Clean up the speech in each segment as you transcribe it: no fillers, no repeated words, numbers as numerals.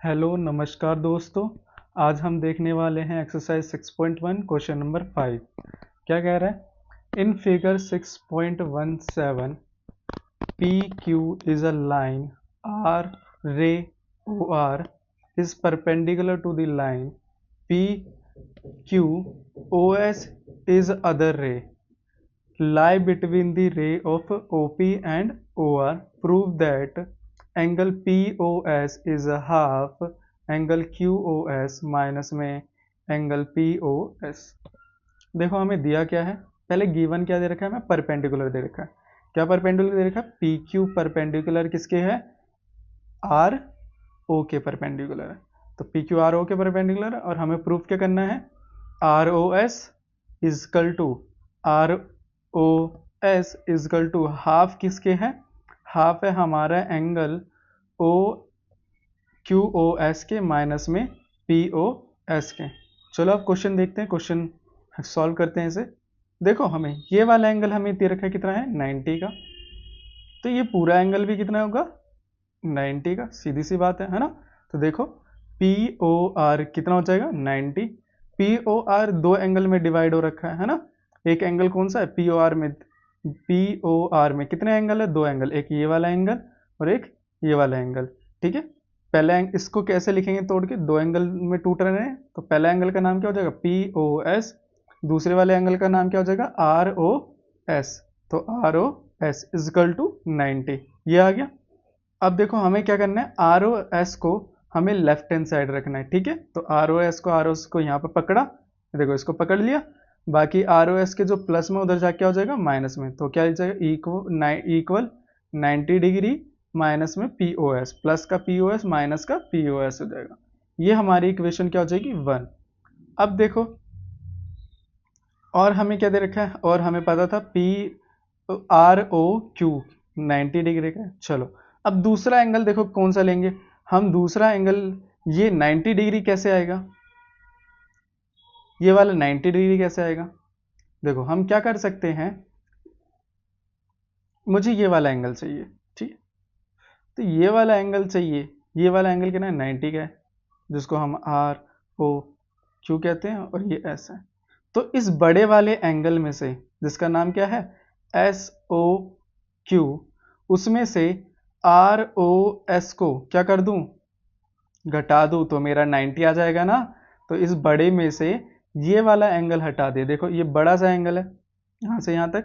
Hello नमस्कार दोस्तों। आज हम देखने वाले हैं एक्सरसाइज 6.1 क्वेश्चन नंबर 5। क्या कह रहा है? In figure 6.17 P Q is a line R ray O R is perpendicular to the line P Q O S is other ray lie between the ray of OP and OR. Prove that angle POS is a half angle QOS minus में angle POS। देखो हमें दिया क्या है, पहले given क्या दे रखा है, हमें परपेंडिकुलर दे रखा है। क्या परपेंडिकुलर दे रखा है? PQ परपेंडिकुलर किसके है? आर ओ के परपेंडिकुलर है। तो PQ आर ओ के परपेंडिकुलर, और हमें प्रूफ क्या करना है? R O S equal to R O S equal to half किसके है? हाफ है हमारा angle O Q O S के माइनस में पी ओ एस के। चलो अब क्वेश्चन देखते हैं, क्वेश्चन सॉल्व करते हैं इसे। देखो हमें ये वाला एंगल हमें दे रखा है कितना है? 90 का। तो ये पूरा एंगल भी कितना होगा? 90 का। सीधी सी बात है ना? तो देखो पी ओ आर कितना हो जाएगा? 90। पी ओ आर दो एंगल में डिवाइड हो रखा है ना? एक एंगल कौन सा है? पी ओ आर में। पी ओ आर में कितने एंगल है? दो एंगल, एक ये वाला एंगल और एक ये वाला एंगल। ठीक है, पहले इसको कैसे लिखेंगे तोड़ के? दो एंगल में टूट रहे हैं, तो पहले एंगल का नाम क्या हो जाएगा? P O S. दूसरे वाले एंगल का नाम क्या हो जाएगा? R O S. तो R O S equal to 90, ये आ गया। अब देखो हमें क्या करना है, आर ओ एस को हमें लेफ्ट हैंड साइड रखना है। ठीक है, तो आर ओ एस को यहाँ पर पकड़ा, देखो इसको पकड़ लिया। बाकी आर ओ एस के जो प्लस में उधर जाके क्या हो जाएगा? माइनस में। तो क्या हो जाएगा? इक्वल 90 डिग्री माइनस में पी ओ एस, प्लस का पी ओ एस माइनस का पी ओ एस हो जाएगा। ये हमारी इक्वेशन क्या हो जाएगी? 1। अब देखो और हमें क्या दे रखा है? और हमें पता था P R O Q 90 degree का। चलो अब दूसरा एंगल देखो कौन सा लेंगे हम? दूसरा एंगल ये 90 डिग्री कैसे आएगा? ये वाला 90 डिग्री कैसे आएगा? देखो हम क्या कर सकते हैं, मुझे ये वाला एंगल चाहिए। ठीक है, तो ये वाला एंगल चाहिए। ये वाला एंगल कितना है? 90 का है, जिसको हम आर ओ क्यू कहते हैं, और ये एस है। तो इस बड़े वाले एंगल में से, जिसका नाम क्या है? एस ओ क्यू, उसमें से आर ओ एस को क्या कर दूं? घटा दूं, तो मेरा 90 आ जाएगा ना? तो इस बड़े में से ये वाला एंगल हटा दे। देखो ये बड़ा सा एंगल है यहाँ से यहाँ तक,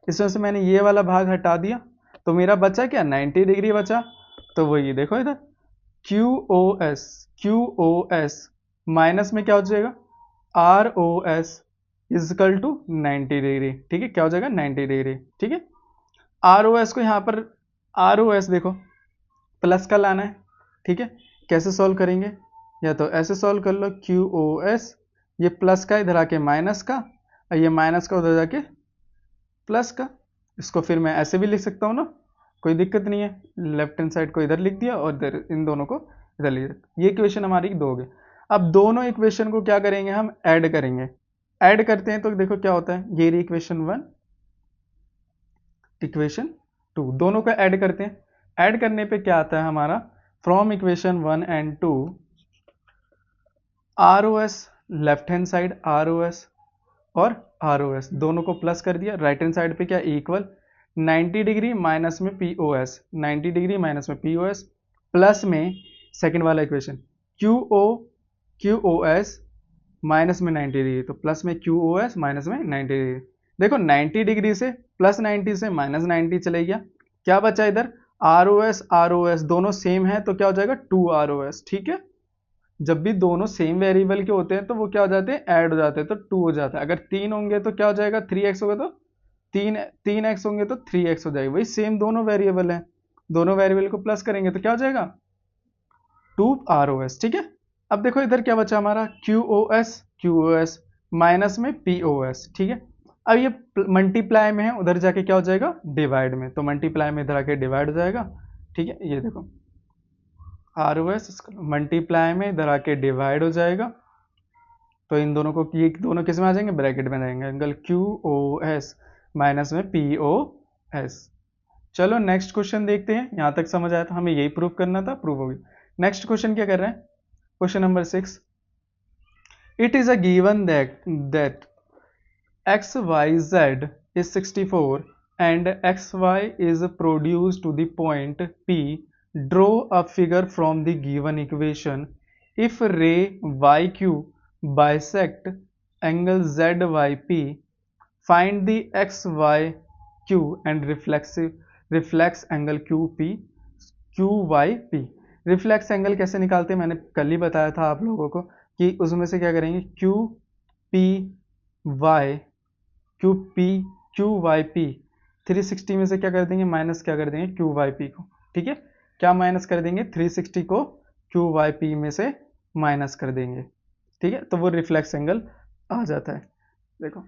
इसमें से मैंने ये वाला भाग हटा दिया, तो मेरा बचा क्या? 90 डिग्री बचा। तो वही देखो इधर क्यू ओ एस माइनस में क्या हो जाएगा? R O S equal to 90 degree. ठीक है, क्या हो जाएगा? 90 डिग्री। ठीक है, आर ओ एस को यहाँ पर, आर ओ एस देखो प्लस का लाना है। ठीक है, कैसे सॉल्व करेंगे? या तो ऐसे सॉल्व कर लो, क्यू ओ एस, ये प्लस का इधर आके माइनस का, और ये माइनस का उधर जाके प्लस का। इसको फिर मैं ऐसे भी लिख सकता हूँ ना, कोई दिक्कत नहीं है। लेफ्ट हैंड साइड को इधर लिख दिया और इधर इन दोनों को इधर लिख दिया। ये इक्वेशन हमारी दो हो गई। अब दोनों इक्वेशन को क्या करेंगे? हम ऐड करेंगे। ऐड करते हैं तो देखो क्या होता है, ये रही इक्वेशन 1, इक्वेशन 2, दोनों को ऐड करते हैं। ऐड करने पे क्या आता है हमारा? From equation 1 and 2 R O S, left hand side R O S और आर ओ एस दोनों को प्लस कर दिया। राइट हैंड साइड पे क्या? इक्वल 90 डिग्री माइनस में P O S, 90 degree minus में पी ओ एस, प्लस में सेकेंड वाला equation Q O S minus में 90 डिग्री, तो प्लस में क्यू ओ एस माइनस में 90 डिग्री। देखो 90 डिग्री से प्लस 90 से माइनस 90 चले गया, क्या बचा इधर? आर ओ एस दोनों सेम है, तो क्या हो जाएगा? 2 आर ओ एस। ठीक है, जब भी दोनों सेम वेरिएबल के होते हैं तो वो क्या हो जाते हैं? ऐड हो जाते हैं, तो 2 हो जाता है। अगर 3 होंगे तो क्या हो जाएगा? 3x होगा तो 3x होंगे तो 3x हो जाएगा। वही सेम दोनों वेरिएबल हैं, दोनों वेरिएबल को प्लस करेंगे तो क्या हो जाएगा? 2 आर ओ एस। ठीक है, अब देखो इधर क्या बचा हमारा? क्यू ओ एस माइनस में पी ओ एस। ठीक है, अब ये मल्टीप्लाई में है, उधर जाके क्या हो जाएगा? डिवाइड में। तो मल्टीप्लाई में इधर आके डिवाइड हो जाएगा। ठीक है, ये देखो आर ओ एस मल्टीप्लाई में इधर आके डिवाइड हो जाएगा, तो इन दोनों को, ये दोनों किस में आ जाएंगे? ब्रैकेट में रहेंगे। Angle Q O S minus में पी ओ एस। चलो नेक्स्ट क्वेश्चन देखते हैं। यहां तक समझ आया था, हमें यही प्रूव करना था, प्रूव हो गया। नेक्स्ट क्वेश्चन क्या कर रहे हैं? Question number 6, it is a given that xyz is 64 and xy is produced to the point P. Draw a figure from the given equation. If ray yq bisect angle zyp, find the xyq and reflex angle QYP। Reflex angle कैसे निकालते हैं मैंने कल ही बताया था आप लोगों को कि उसमें से क्या करेंगे QYP 360 में से क्या कर देंगे माइनस क्या कर देंगे QYP को। ठीक है, क्या माइनस कर देंगे 360 को QYP में से माइनस कर देंगे। ठीक है, तो वो रिफ्लेक्स एंगल आ जाता है। देखो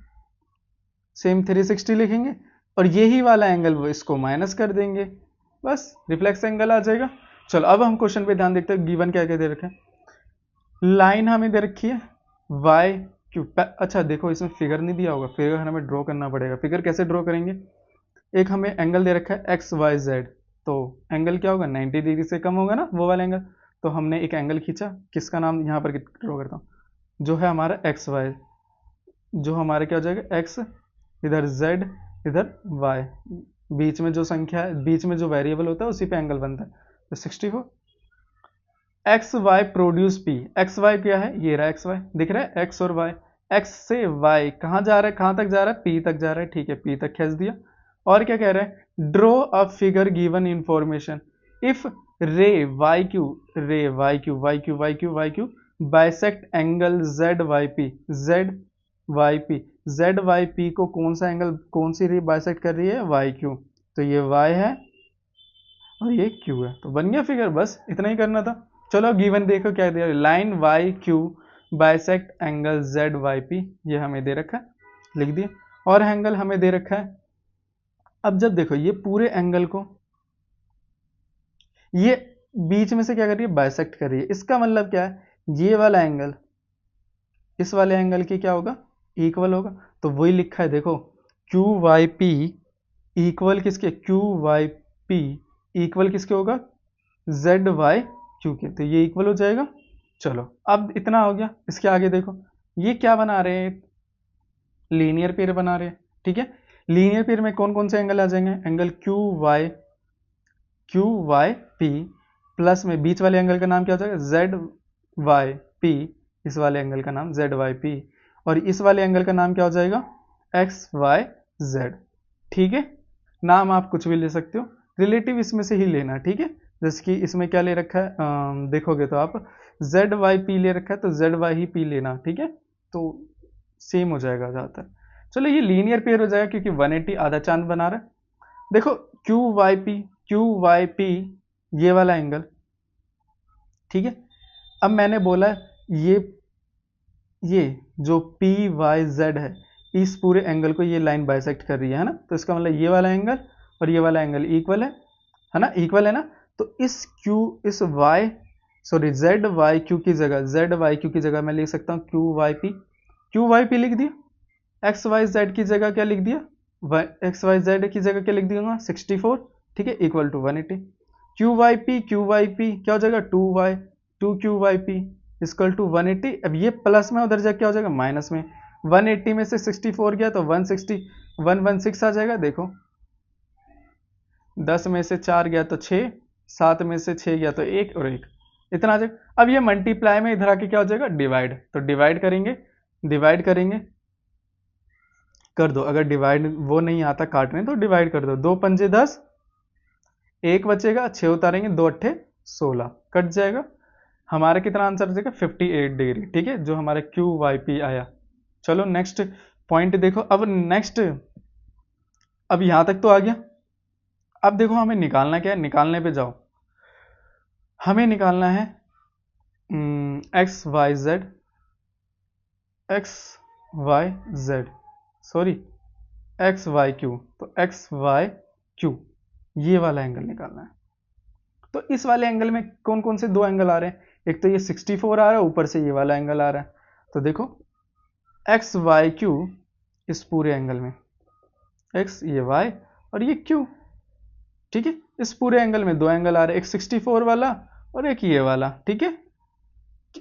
सेम 360 लिखेंगे और यही वाला एंगल वो इसको माइनस कर देंगे, बस रिफ्लेक्स एंगल आ जाएगा। चलो अब हम क्वेश्चन पे ध्यान देखते हैं। गिवन क्या क्या दे रखे हैं, लाइन हमें दे रखी है वाई क्यू। अच्छा देखो इसमें फिगर नहीं दिया होगा, फिगर हमें ड्रॉ करना पड़ेगा। फिगर कैसे ड्रॉ करेंगे, एक हमें एंगल दे रखा है एक्स वाई जेड, तो एंगल क्या होगा 90 डिग्री से कम होगा ना वो वाला एंगल। तो हमने एक एंगल खींचा, किसका नाम यहाँ पर ड्रॉ करता हूँ, जो है हमारा एक्स वाई, जो हमारा क्या हो जाएगा एक्स, इधर जेड, इधर वाई, बीच में जो संख्या है, बीच में जो वेरिएबल होता है उसी पे एंगल बनता है। तो 64 X Y produce P. X Y क्या है, ये रहा एक्स वाई, दिख रहा है एक्स और वाई। एक्स से वाई कहाँ जा रहा है, कहाँ तक जा रहा है, पी तक जा रहा है। ठीक है, पी तक खींच दिया। और क्या कह रहा है, draw a figure given information if ray Y Q bisect angle Z Y P. Z Y P को कौन सा एंगल, कौन सी रे बाइसेक्ट कर रही है, वाई क्यू। तो ये वाई है और ये क्यू है, तो बन गया फिगर, बस इतना ही करना था। चलो गिवन देखो क्या दिया, line Y Q bisect angle Z Y P, ये हमें दे रखा है, लिख दिया। और एंगल हमें दे रखा है। अब जब देखो ये पूरे एंगल को ये बीच में से क्या कर रही है, बाइसेक्ट कर रही है, इसका मतलब क्या है, ये वाला एंगल इस वाले एंगल के क्या होगा, इक्वल होगा। तो वही लिखा है देखो, क्यू वाई पी इक्वल किसके, क्यू वाई पी इक्वल किसके होगा, जेड वाई क्यू के, तो ये इक्वल हो जाएगा। चलो अब इतना हो गया। इसके आगे देखो ये क्या बना रहे हैं, लीनियर पेयर बना रहे हैं। ठीक है, लीनियर पेयर में कौन कौन से एंगल आ जाएंगे, angle Q Y P plus में बीच वाले एंगल का नाम क्या हो जाएगा, जेड वाई पी, इस वाले एंगल का नाम जेड वाई पी, और इस वाले एंगल का नाम क्या हो जाएगा, एक्स वाई जेड। ठीक है, नाम आप कुछ भी ले सकते हो, रिलेटिव इसमें से ही लेना। ठीक है, जैसे कि इसमें क्या ले रखा है, देखोगे तो आप जेड वाई पी ले रखा है, तो जेड वाई ही पी लेना। ठीक है, तो सेम हो जाएगा ज़्यादातर। चलो ये लीनियर पेयर हो जाएगा क्योंकि 180 आधा चांद बना रहा है। देखो क्यू वाई पी ये वाला एंगल। ठीक है, अब मैंने बोला ये जो पी वाई जेड है, इस पूरे एंगल को ये लाइन बाइसेक्ट कर रही है ना, तो इसका मतलब ये वाला एंगल और ये वाला एंगल इक्वल है ना, इक्वल है ना। तो इस Y sorry Z Y Q की जगह मैं लिख सकता हूँ क्यू वाई पी लिख दिया। एक्स वाई जेड की जगह क्या लिख दिया, एक्स वाई जेड की जगह क्या लिख दूंगा 64। ठीक है, equal to 180। Q Y P क्या हो जाएगा, two Q Y P equal to 180। अब ये प्लस में उधर जाके क्या हो जाएगा माइनस में, 180 में से 64 गया तो 116 आ जाएगा। देखो 10 में से 4 गया तो 6, 7 में से 6 गया तो 1 और 1, इतना आ जाएगा। अब ये मल्टीप्लाई में इधर आके क्या हो जाएगा डिवाइड, तो डिवाइड करेंगे कर दो। अगर डिवाइड वो नहीं आता काटने तो डिवाइड कर दो, 2 पंजे 10, 1 बचेगा, 6 उतारेंगे, 2 अट्ठे 16, कट जाएगा। हमारा कितना आंसर जाएगा 58 डिग्री। ठीक है, जो हमारा क्यू वाई पी आया। चलो नेक्स्ट पॉइंट देखो। अब नेक्स्ट, अब यहां तक तो आ गया। अब देखो हमें निकालना क्या है, निकालने पे जाओ। हमें निकालना है एक्स वाई क्यू। तो एक्स वाई क्यू ये वाला एंगल निकालना है। तो इस वाले एंगल में कौन कौन से दो एंगल आ रहे हैं, एक तो ये 64 आ रहा है, ऊपर से ये वाला एंगल आ रहा है। तो देखो एक्स वाई क्यू इस पूरे एंगल में, एक्स ये वाई और ये क्यू। ठीक है, इस पूरे एंगल में दो एंगल आ रहे हैं, एक 64 वाला और एक ये वाला। ठीक है,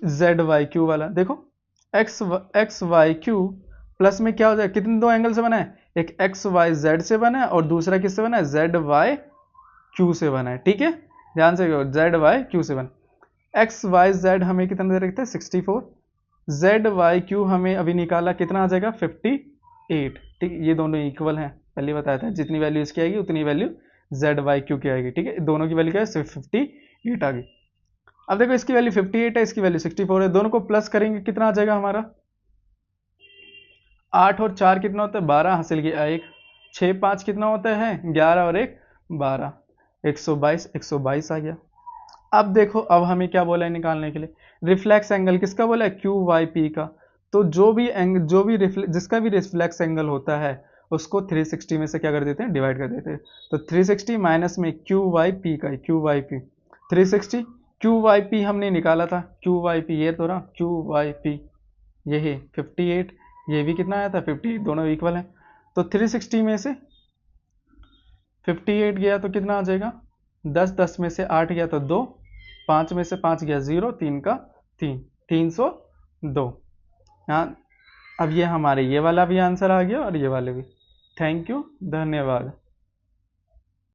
जेड वाई क्यू वाला देखो, एक्स वाई क्यू प्लस में क्या हो जाए, कितने दो एंगल से बना है, एक एक्स वाई जेड से बना है और दूसरा किससे बना है, जेड वाई क्यू से बना है। ठीक है, ध्यान से जेड वाई क्यू से बना। एक्स वाई जेड हमें कितना दे रखते हैं 64, जेड वाई क्यू हमें अभी निकाला कितना आ जाएगा 58। ठीक है, ये दोनों इक्वल हैं, पहले बताया था जितनी वैल्यू इसकी आएगी उतनी वैल्यू जेड वाई क्यू की आएगी। ठीक है, दोनों की वैल्यू क्या है 58 आ गई। अब देखो इसकी वैल्यू 58 है, इसकी वैल्यू 64 है, दोनों को प्लस करेंगे कितना आ जाएगा हमारा, 8 और 4 कितना होता है 12 हासिल किया, एक 6 5 कितना होता है 11 और एक 12, 122 आ गया। अब देखो, अब हमें क्या बोला है निकालने के लिए, रिफ्लेक्स एंगल किसका बोला है, क्यू वाई पी का। तो जिसका भी रिफ्लेक्स एंगल होता है उसको 360 में से क्या कर देते हैं, डिवाइड कर देते हैं। तो 360 माइनस में क्यू वाई पी का, Q Y P 360, Q Y P हमने निकाला था, क्यू वाई पी ये तो रहा, क्यू वाई पी यही 58, ये भी कितना आया था 58, दोनों इक्वल हैं। तो 360 में से 58 गया तो कितना आ जाएगा, 10 10 में से 8 गया तो 2, 5 में से 5 गया 0, 3 का 3, 302। यहाँ अब ये हमारे ये वाला भी आंसर आ गया और ये वाले भी। थैंक यू, धन्यवाद।